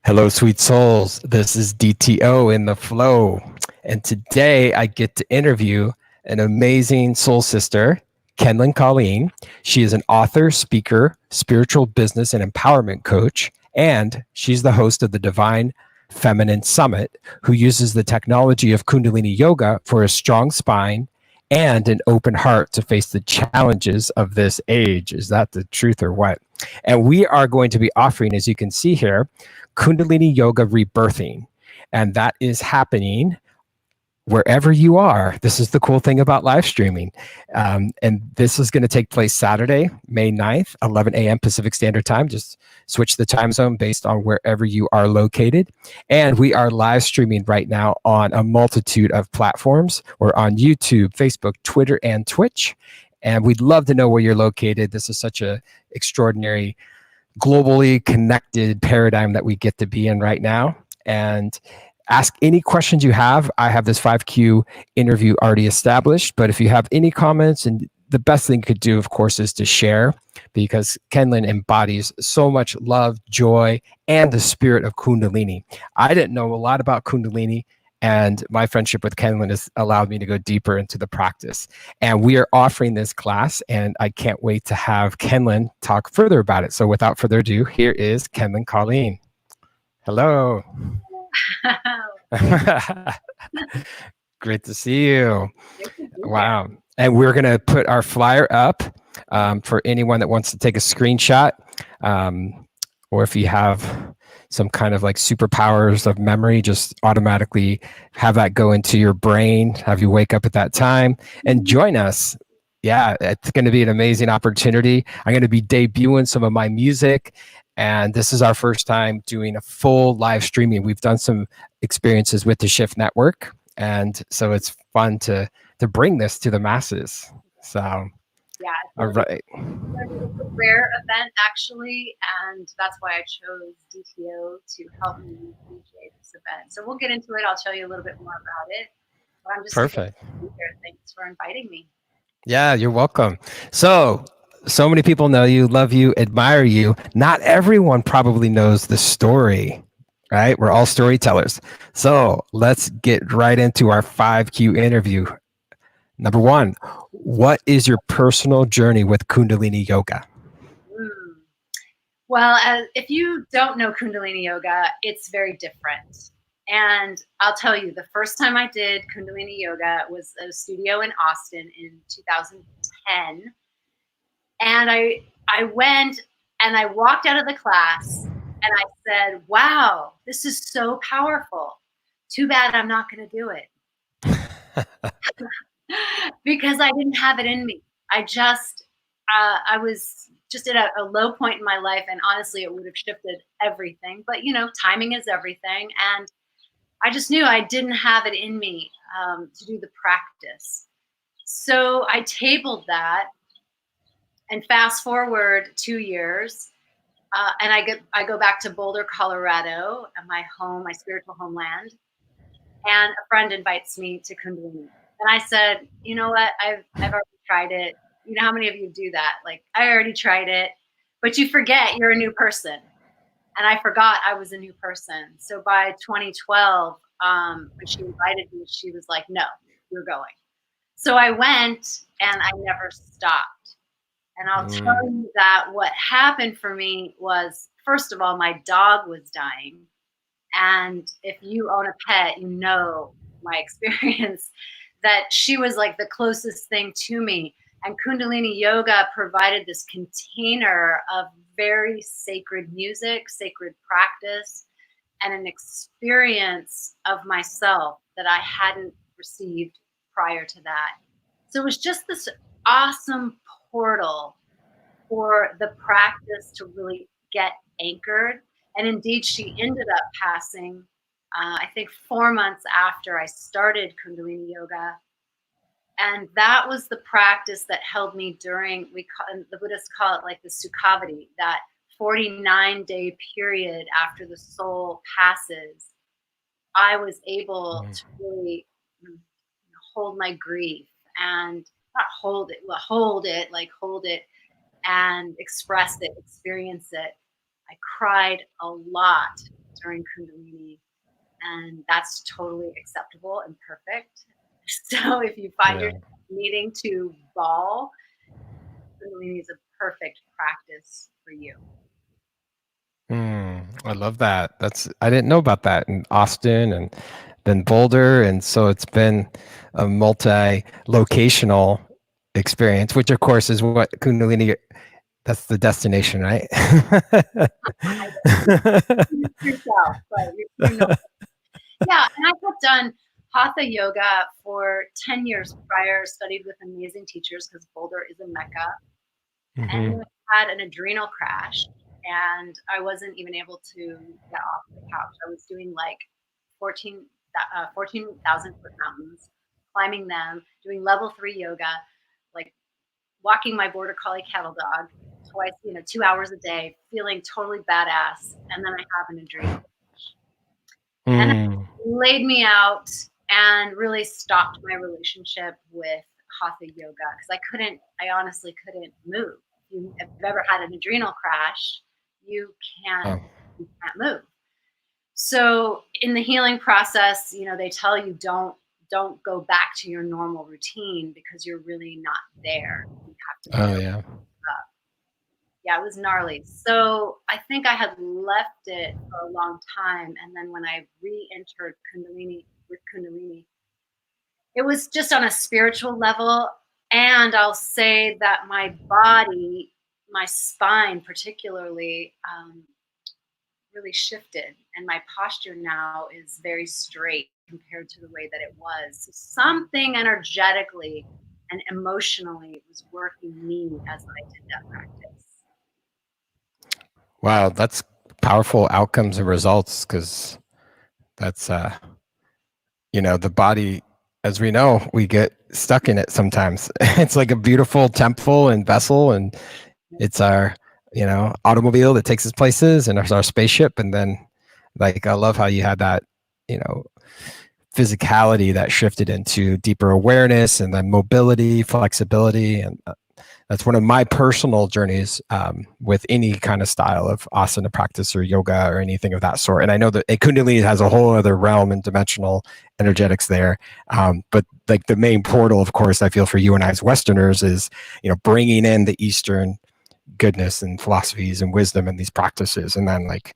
Hello, sweet souls. This is DTO in the flow. And today I get to interview an amazing soul sister, Kenlyn Kolleen. She is an author, speaker, spiritual business and empowerment coach, and she's the host of the Divine Feminine Summit, who uses the technology of Kundalini Yoga for a strong spine and an open heart to face the challenges of this age. Is that the truth or what? And we are going to be offering, as you can see here, Kundalini Yoga Rebirthing. And that is happening wherever you are. This is the cool thing about live streaming. And this is going to take place Saturday, May 9th, 11 a.m. Pacific Standard Time. Just switch the time zone based on wherever you are located. And we are live streaming right now on a multitude of platforms. We're on YouTube, Facebook, Twitter, and Twitch. And we'd love to know where you're located. This is such an extraordinary, globally connected paradigm that we get to be in right now. And ask any questions you have. I have this 5Q interview already established, but if you have any comments, and the best thing you could do, of course, is to share, because Kenlyn embodies so much love, joy, and the spirit of Kundalini. I didn't know a lot about Kundalini, and my friendship with Kenlyn has allowed me to go deeper into the practice. And we are offering this class, and I can't wait to have Kenlyn talk further about it. So without further ado, here is Kenlyn Kolleen. Hello. Great to see you. Wow. And we're going to put our flyer up for anyone that wants to take a screenshot, or if you have some kind of like superpowers of memory, just automatically have that go into your brain, have you wake up at that time and join us. Yeah, it's going to be an amazing opportunity. I'm going to be debuting some of my music, and this is our first time doing a full live streaming. We've done some experiences with the Shift Network, and so it's fun to bring this to the masses. So, yeah, all right. It's a rare event actually, and that's why I chose DTO to help me DJ this event. So we'll get into it. I'll tell you a little bit more about it. But I'm just Perfect. here. Thanks for inviting me. Yeah, you're welcome. So many people know you, love you, admire you. Not everyone probably knows the story, right? We're all storytellers. So let's get right into our 5Q interview. Number one, what is your personal journey with Kundalini Yoga? Well, if you don't know Kundalini Yoga, it's very different. And I'll tell you, the first time I did Kundalini Yoga was at a studio in Austin in 2010. And I went and I walked out of the class and I said, wow, this is so powerful. Too bad I'm not going to do it. Because I didn't have it in me. I was just at a low point in my life, and honestly, it would have shifted everything. But, you know, timing is everything. And I just knew I didn't have it in me to do the practice. So I tabled that, and fast forward 2 years, and I go back to Boulder, Colorado, my home, my spiritual homeland, and a friend invites me to Kundalini. And I said, you know what, I've already tried it. You know how many of you do that? Like, I already tried it, but you forget you're a new person. And I forgot I was a new person. So by 2012, when she invited me, she was like, no, you're going. So I went and I never stopped. And I'll tell you that what happened for me was, first of all, my dog was dying. And if you own a pet, you know my experience, that she was like the closest thing to me. And Kundalini Yoga provided this container of very sacred music, sacred practice, and an experience of myself that I hadn't received prior to that. So it was just this awesome portal for the practice to really get anchored. And indeed, she ended up passing, I think 4 months after I started Kundalini Yoga. And that was the practice that held me during, the Buddhists call it like the Sukhavati, that 49-day period after the soul passes. I was able to really hold my grief and not hold it and express it, experience it. I cried a lot. during Kundalini, and that's totally acceptable and perfect. So if you find yourself needing to bawl, Kundalini is a perfect practice for you. I love that. I didn't know about that in Austin and then Boulder. And so it's been a multi-locational experience, which of course is what Kundalini, that's the destination, right? Yourself, but yeah, and I have done Hatha yoga for 10 years prior, studied with amazing teachers because Boulder is a mecca. And I had an adrenal crash, and I wasn't even able to get off the couch. I was doing like 14,000 foot mountains, climbing them, doing level 3 yoga, like walking my border collie cattle dog twice, 2 hours a day, feeling totally badass. And then I have an adrenal crash. And it laid me out and really stopped my relationship with Hatha yoga because I honestly couldn't move. If you've ever had an adrenal crash, you can't move. So in the healing process, they tell you don't go back to your normal routine because you're really not there. You have to up. Yeah, it was gnarly. So I think I had left it for a long time. And then when I re-entered Kundalini, it was just on a spiritual level. And I'll say that my body, my spine particularly, really shifted. And my posture now is very straight compared to the way that it was. So something energetically and emotionally was working me as I did that practice. Wow, that's powerful outcomes and results, because that's, the body, as we know, we get stuck in it sometimes. It's like a beautiful temple and vessel, and it's our, automobile that takes us places, and it's our spaceship. And then, like, I love how you had that, physicality that shifted into deeper awareness and then mobility, flexibility. And that's one of my personal journeys with any kind of style of asana practice or yoga or anything of that sort. And I know that Kundalini has a whole other realm and dimensional energetics there. But like the main portal, of course, I feel for you and I as Westerners is, bringing in the Eastern goodness and philosophies and wisdom and these practices, and then like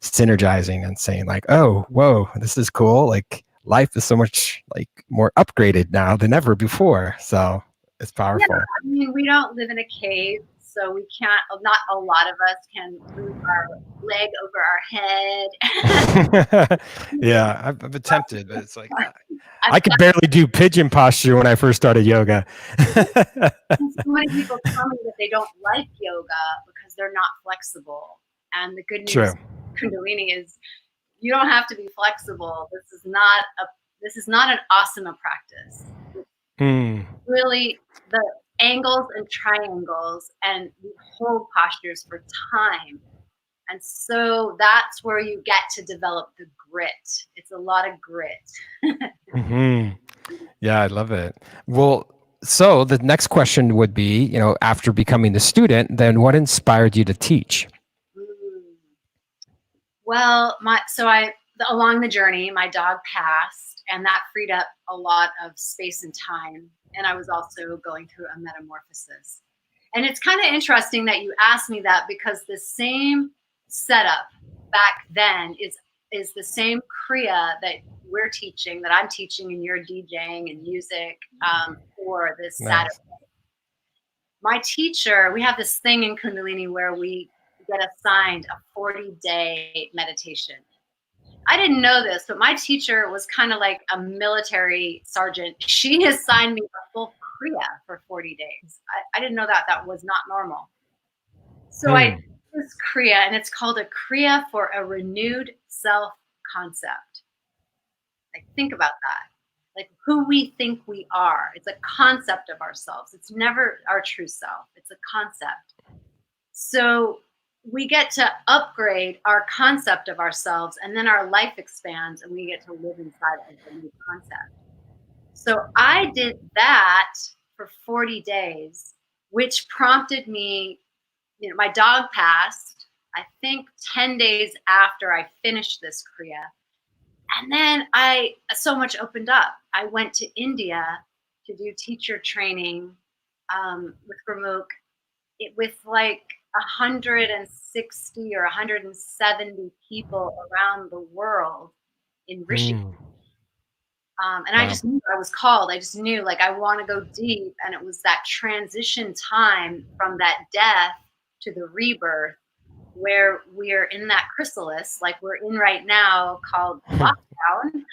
synergizing and saying like, oh, whoa, this is cool. Like life is so much like more upgraded now than ever before. So it's powerful. Yeah, I mean, we don't live in a cave, so we can't, not a lot of us can move our leg over our head. Yeah, I've attempted, but it's like, I could barely do pigeon posture when I first started yoga. So many people tell me that they don't like yoga because they're not flexible. And the good news with Kundalini is you don't have to be flexible. This is not an asana practice. Really, the angles and triangles, and we hold postures for time. And so that's where you get to develop the grit. It's a lot of grit. Yeah, I love it. Well, so the next question would be, after becoming the student, then what inspired you to teach? Well, along the journey, my dog passed, and that freed up a lot of space and time. And I was also going through a metamorphosis. And it's kind of interesting that you asked me that, because the same setup back then is the same Kriya that we're teaching, that I'm teaching, and you're DJing and music for this Saturday. My teacher, we have this thing in Kundalini where we get assigned a 40-day meditation. I didn't know this, but my teacher was kind of like a military sergeant. She assigned me a full Kriya for 40 days. I didn't know that was not normal. So I did this Kriya, and it's called a Kriya for a renewed self-concept. Like, think about that. Like, who we think we are. It's a concept of ourselves. It's never our true self. It's a concept. So we get to upgrade our concept of ourselves, and then our life expands, and we get to live inside of the new concept. So I did that for 40 days, which prompted me, my dog passed. I think 10 days after I finished this Kriya. And then so much opened up. I went to India to do teacher training with Gurmukh with like 160 or 170 people around the world in Rishikesh. And Wow. I just knew I was called. I just knew, like, I want to go deep. And it was that transition time from that death to the rebirth, where we're in that chrysalis, like we're in right now, called lockdown.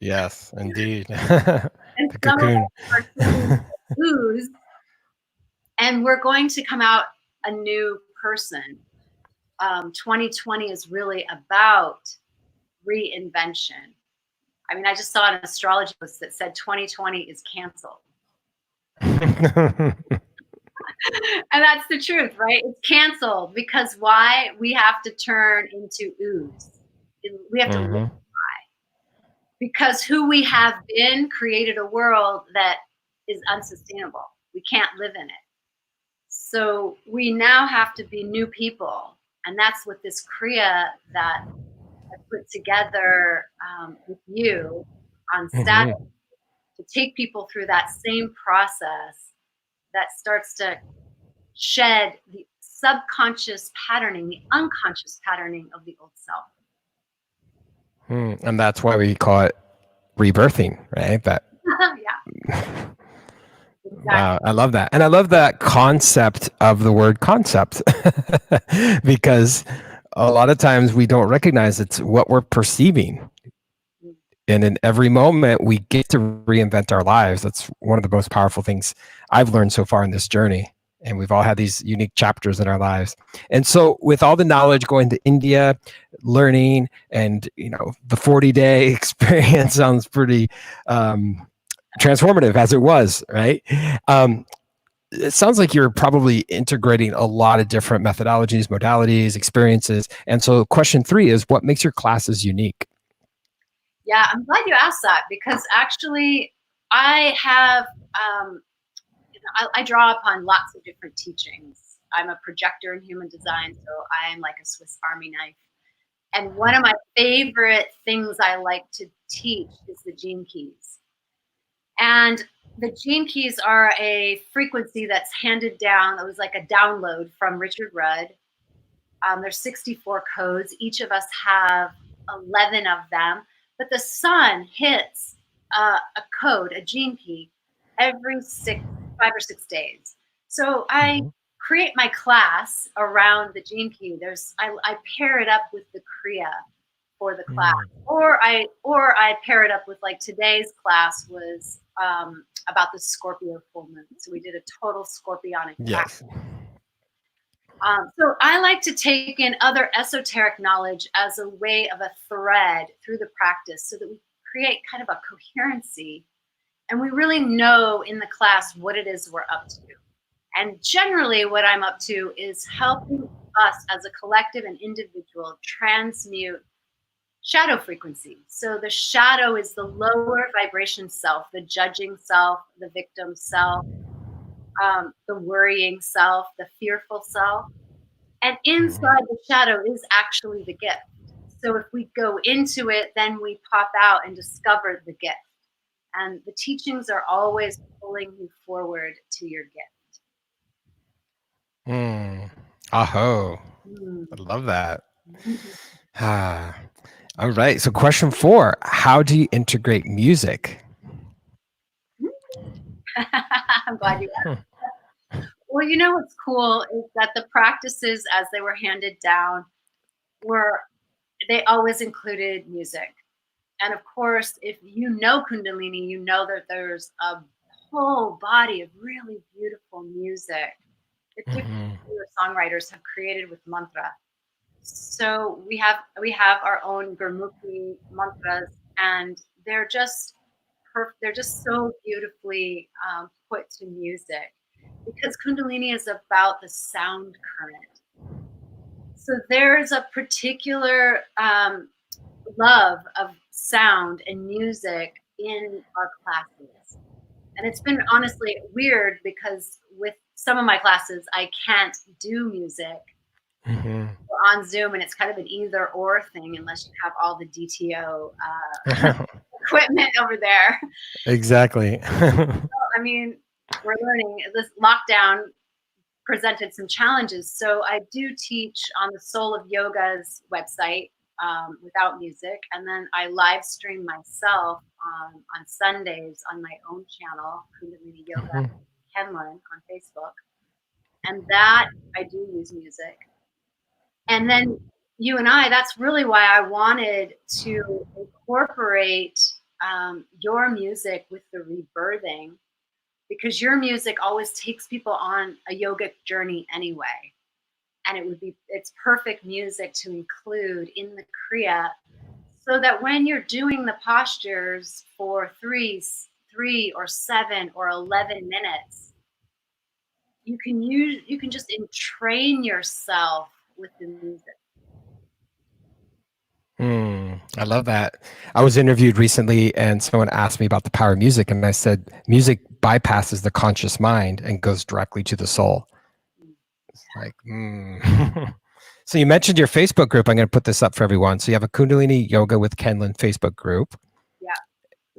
Yes, indeed. And The some of cocoon. us are sitting ooze, and we're going to come out a new person. 2020 is really about reinvention. I mean, I just saw an astrology post that said 2020 is canceled. And that's the truth, right? It's canceled because why? We have to turn into ooze. We have to live by. Because who we have been created a world that is unsustainable. We can't live in it. So we now have to be new people. And that's what this Kriya that I put together with you on status, to take people through that same process that starts to shed the subconscious patterning, the unconscious patterning of the old self. And that's why we call it rebirthing, right? That. Yeah. Exactly. Wow, I love that. And I love that concept of the word concept because a lot of times we don't recognize it's what we're perceiving. And in every moment, we get to reinvent our lives. That's one of the most powerful things I've learned so far in this journey. And we've all had these unique chapters in our lives. And so with all the knowledge going to India, learning, and the 40-day experience sounds pretty transformative, as it was, right? It sounds like you're probably integrating a lot of different methodologies, modalities, experiences. And so question 3 is, what makes your classes unique? Yeah, I'm glad you asked that, because actually I have, I draw upon lots of different teachings. I'm a projector in human design, so I am like a Swiss Army knife. And one of my favorite things I like to teach is the gene keys. And the gene keys are a frequency that's handed down. It was like a download from Richard Rudd. There's 64 codes. Each of us have 11 of them. But the sun hits a code, a gene key, every 5 or 6 days. So I create my class around the gene key. I pair it up with the Kriya for the class, or I pair it up with, like, today's class was about the Scorpio full moon. So we did a total scorpionic class. So I like to take in other esoteric knowledge as a way of a thread through the practice, so that we create kind of a coherency, and we really know in the class what it is we're up to. And generally what I'm up to is helping us as a collective and individual transmute shadow frequency. So the shadow is the lower vibration self, the judging self, the victim self, the worrying self, the fearful self. And inside the shadow is actually the gift. So if we go into it, then we pop out and discover the gift. And the teachings are always pulling you forward to your gift. Aho. I love that. All right. So question 4, how do you integrate music? I'm glad you asked. Well, you know what's cool is that the practices, as they were handed down, they always included music. And of course, if you know Kundalini, you know that there's a whole body of really beautiful music that different songwriters have created with mantra. So we have our own Gurmukhi mantras, and they're just so beautifully put to music, because Kundalini is about the sound current. So there's a particular love of sound and music in our classes. And it's been honestly weird, because with some of my classes, I can't do music. Mm-hmm. We're on Zoom, and it's kind of an either or thing unless you have all the DTO equipment over there. Exactly. I mean, we're learning. This lockdown presented some challenges. So I do teach on the Soul of Yoga's website without music. And then I live stream myself on Sundays on my own channel, Kundalini Yoga Mhm. Kenlyn on Facebook. And that I do use music. And then you and I, that's really why I wanted to incorporate your music with the rebirthing, because your music always takes people on a yogic journey anyway. And it's perfect music to include in the Kriya, so that when you're doing the postures for 3 or 7 or 11 minutes, you can just entrain yourself with the music. I love that. I was interviewed recently and someone asked me about the power of music, and I said music bypasses the conscious mind and goes directly to the soul. It's like, So you mentioned your Facebook group. I'm going to put this up for everyone. So you have a Kundalini Yoga with Kenlyn Facebook group. Yeah.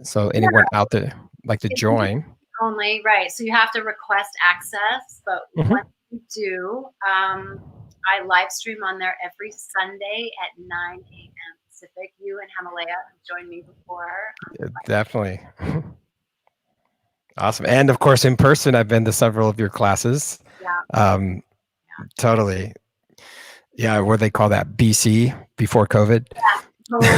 So anyone out there like to join. Only, right. So you have to request access, but once you do, I live stream on there every Sunday at 9 a.m. Pacific. You and Himalaya have joined me before. Definitely. Awesome. And of course, in person, I've been to several of your classes. Yeah. Totally. Yeah. What do they call that? BC, before COVID. Yeah. Totally.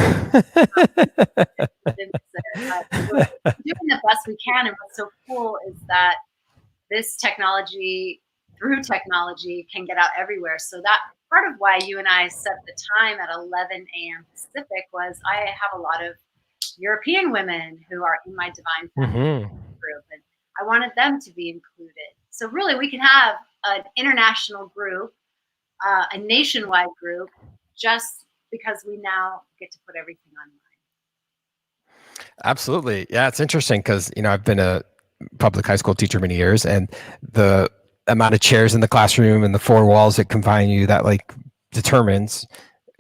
We're doing the best we can. And what's so cool is that this technology, through technology, can get out everywhere. So that part of why you and I set the time at 11 a.m. Pacific was I have a lot of European women who are in my Divine Feminine group, and I wanted them to be included. So really, we can have an international group, a nationwide group, just because we now get to put everything online. Absolutely. Yeah, it's interesting because, I've been a public high school teacher many years, and the amount of chairs in the classroom and the 4 walls that confine you, that like determines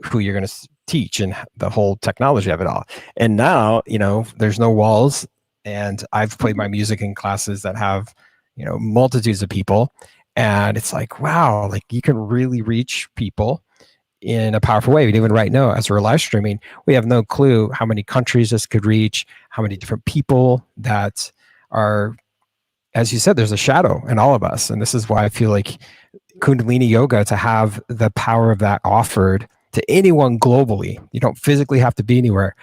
who you're going to teach and the whole technology of it all. And now, there's no walls, and I've played my music in classes that have, multitudes of people, and it's like, wow, like you can really reach people in a powerful way. Even right now, as we're live streaming, we have no clue how many countries this could reach, how many different people that are, as you said, there's a shadow in all of us. And this is why I feel like Kundalini Yoga, to have the power of that offered to anyone globally, you don't physically have to be anywhere.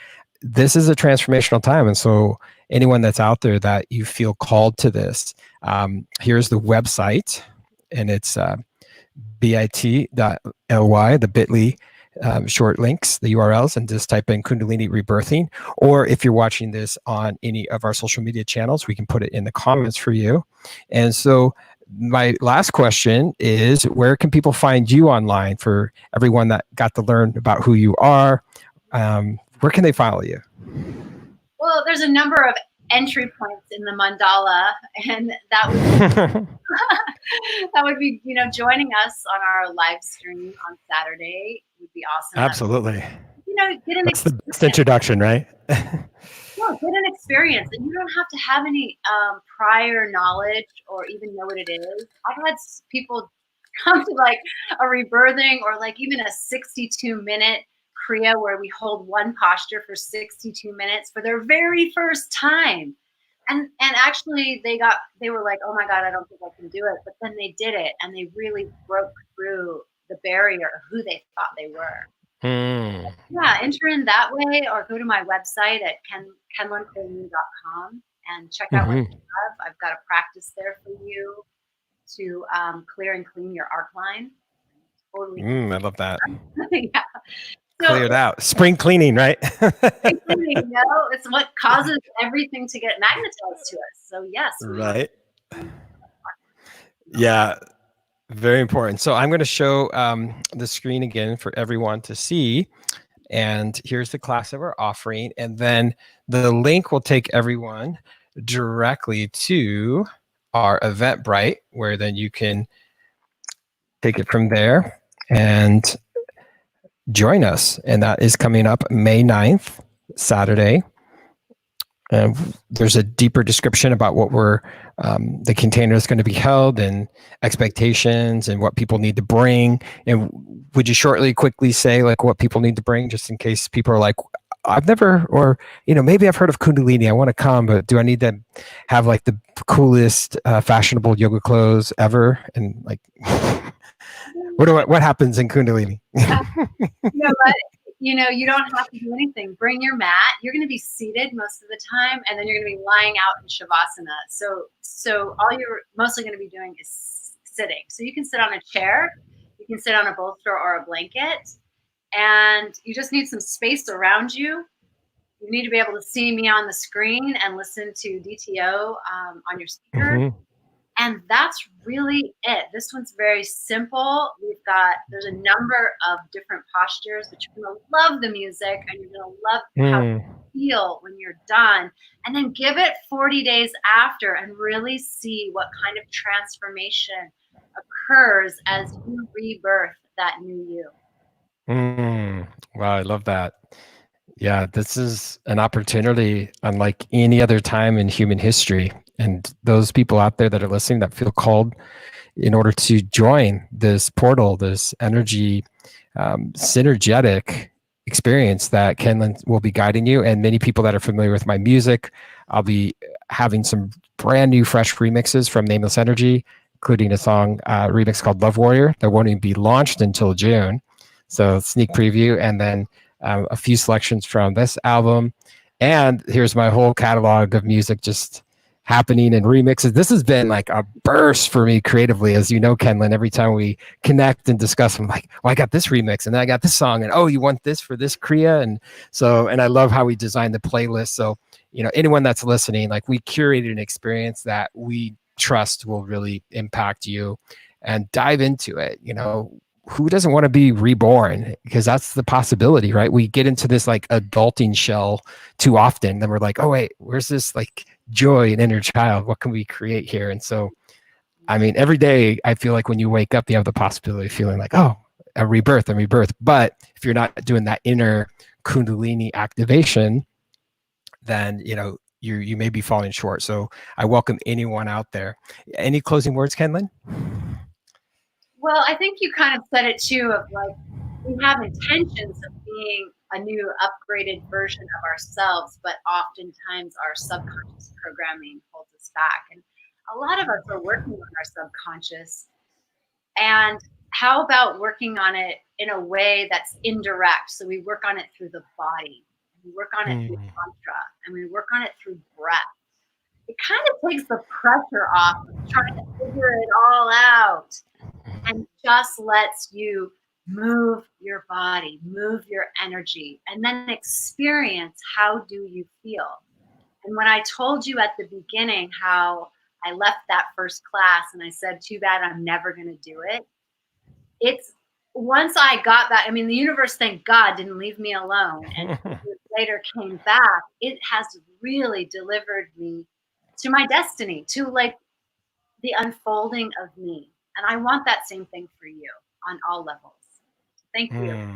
This is a transformational time. And so anyone that's out there that you feel called to this, here's the website, and it's bit.ly, the bit.ly short links, the URLs, and just type in Kundalini Rebirthing. Or if you're watching this on any of our social media channels, we can put it in the comments for you. And so my last question is, where can people find you online, for everyone that got to learn about who you are? Where can they follow you? Well, there's a number of entry points in the mandala, and that would be joining us on our live stream on Saturday would be awesome. Absolutely. That's the best introduction, right? No, get an experience, and you don't have to have any prior knowledge or even know what it is. I've had people come to like a rebirthing, or like even a 62-minute Kriya where we hold one posture for 62 minutes for their very first time. And actually they were like, oh my God, I don't think I can do it. But then they did it, and they really broke through the barrier of who they thought they were. Yeah, enter in that way, or go to my website at kenlynkolleen.com and check out what I have. I've got a practice there for you to clear and clean your arc line. Totally. I love that. Yeah. Cleared out. Spring cleaning, right? Spring cleaning, it's what causes everything to get magnetized to us. So yes. Right. Yeah. Very important. So I'm going to show the screen again for everyone to see. And here's the class that we're offering. And then the link will take everyone directly to our Eventbrite, where then you can take it from there. and join us. And that is coming up May 9th, Saturday. And there's a deeper description about what the container is going to be held and expectations and what people need to bring. And would you quickly say like what people need to bring, just in case people are like, I've never, or, maybe I've heard of Kundalini, I want to come, but do I need to have like the coolest, fashionable yoga clothes ever? And like, what happens in Kundalini? You don't have to do anything. Bring your mat. You're going to be seated most of the time, and then you're going to be lying out in Shavasana. So all you're mostly going to be doing is sitting. So you can sit on a chair, you can sit on a bolster or a blanket, and you just need some space around you. You need to be able to see me on the screen and listen to DTO on your speaker. Mm-hmm. And that's really it. This one's very simple. There's a number of different postures, but you're going to love the music and you're going to love how you feel when you're done. And then give it 40 days after and really see what kind of transformation occurs as you rebirth that new you. Wow, I love that. Yeah, this is an opportunity unlike any other time in human history. And those people out there that are listening that feel called in order to join this portal, this energy, synergetic experience that Kenlyn will be guiding you. And many people that are familiar with my music, I'll be having some brand new fresh remixes from Nameless Energy, including a song remix called Love Warrior that won't even be launched until June. So sneak preview, and then a few selections from this album. And here's my whole catalog of music just happening in remixes. This has been like a burst for me creatively, as you know, Kenlyn. Every time we connect and discuss, I'm like, well, I got this remix, and then I got this song, and oh, you want this for this KRIYA? And I love how we designed the playlist. So, anyone that's listening, like we curated an experience that we trust will really impact you, and dive into it. Who doesn't want to be reborn? Because that's the possibility, right? We get into this like adulting shell too often. Then we're like, oh wait, where's this like joy and inner child? What can we create here? And so, I mean, every day I feel like when you wake up, you have the possibility of feeling like, oh, a rebirth. But if you're not doing that inner Kundalini activation, then, you may be falling short. So I welcome anyone out there. Any closing words, Kenlyn? Well, I think you kind of said it too, of like, we have intentions of being a new upgraded version of ourselves, but oftentimes our subconscious programming holds us back. And a lot of us are working on our subconscious. And how about working on it in a way that's indirect? So we work on it through the body, we work on it through mantra, and we work on it through breath. It kind of takes the pressure off of trying to figure it all out, and just lets you move your body, move your energy, and then experience how do you feel. And when I told you at the beginning how I left that first class and I said, too bad, I'm never going to do it. It's once I got that, I mean, the universe, thank God, didn't leave me alone. And later came back. It has really delivered me to my destiny, to like the unfolding of me. And I want that same thing for you on all levels. Thank you.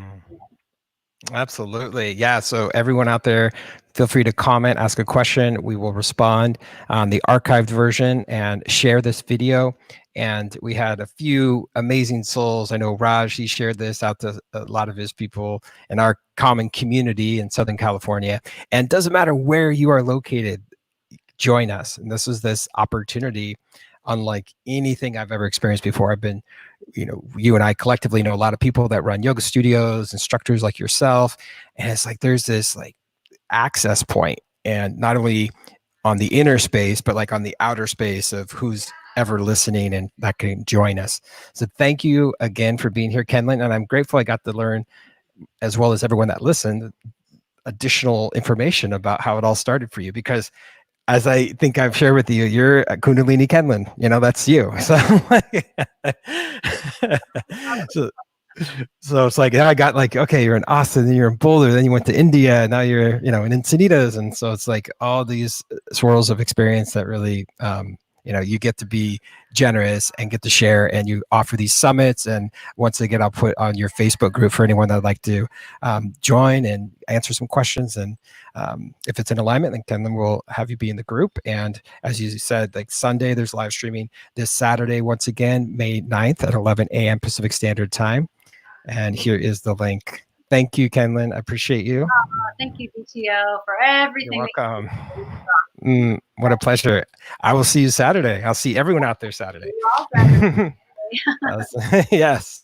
Absolutely. Yeah. So everyone out there, feel free to comment, ask a question. We will respond on the archived version and share this video. And we had a few amazing souls. I know Raj, he shared this out to a lot of his people in our common community in Southern California. And it doesn't matter where you are located, join us. And this is this opportunity unlike anything I've ever experienced before. I've been, you and I collectively know a lot of people that run yoga studios, instructors like yourself. And it's like, there's this like access point, and not only on the inner space, but like on the outer space of who's ever listening and that can join us. So thank you again for being here, Kenlyn. And I'm grateful I got to learn, as well as everyone that listened, additional information about how it all started for you, because as I think I've shared with you, you're a Kundalini Kenlyn. That's you. So it's like, I got like, okay, you're in Austin, then you're in Boulder, then you went to India, and now you're, in Encinitas. And so it's like all these swirls of experience that really you get to be generous and get to share, and you offer these summits. And once again, I'll put on your Facebook group for anyone that would like to join and answer some questions. And if it's in alignment, then Kenlyn will have you be in the group. And as you said, like Sunday, there's live streaming. This Saturday, once again, May 9th at 11 a.m. Pacific Standard Time. And here is the link. Thank you, Kenlyn. I appreciate you. Thank you, DTO, for everything. You're welcome. What a pleasure. I will see you Saturday. I'll see everyone out there Saturday. Saturday. Yes.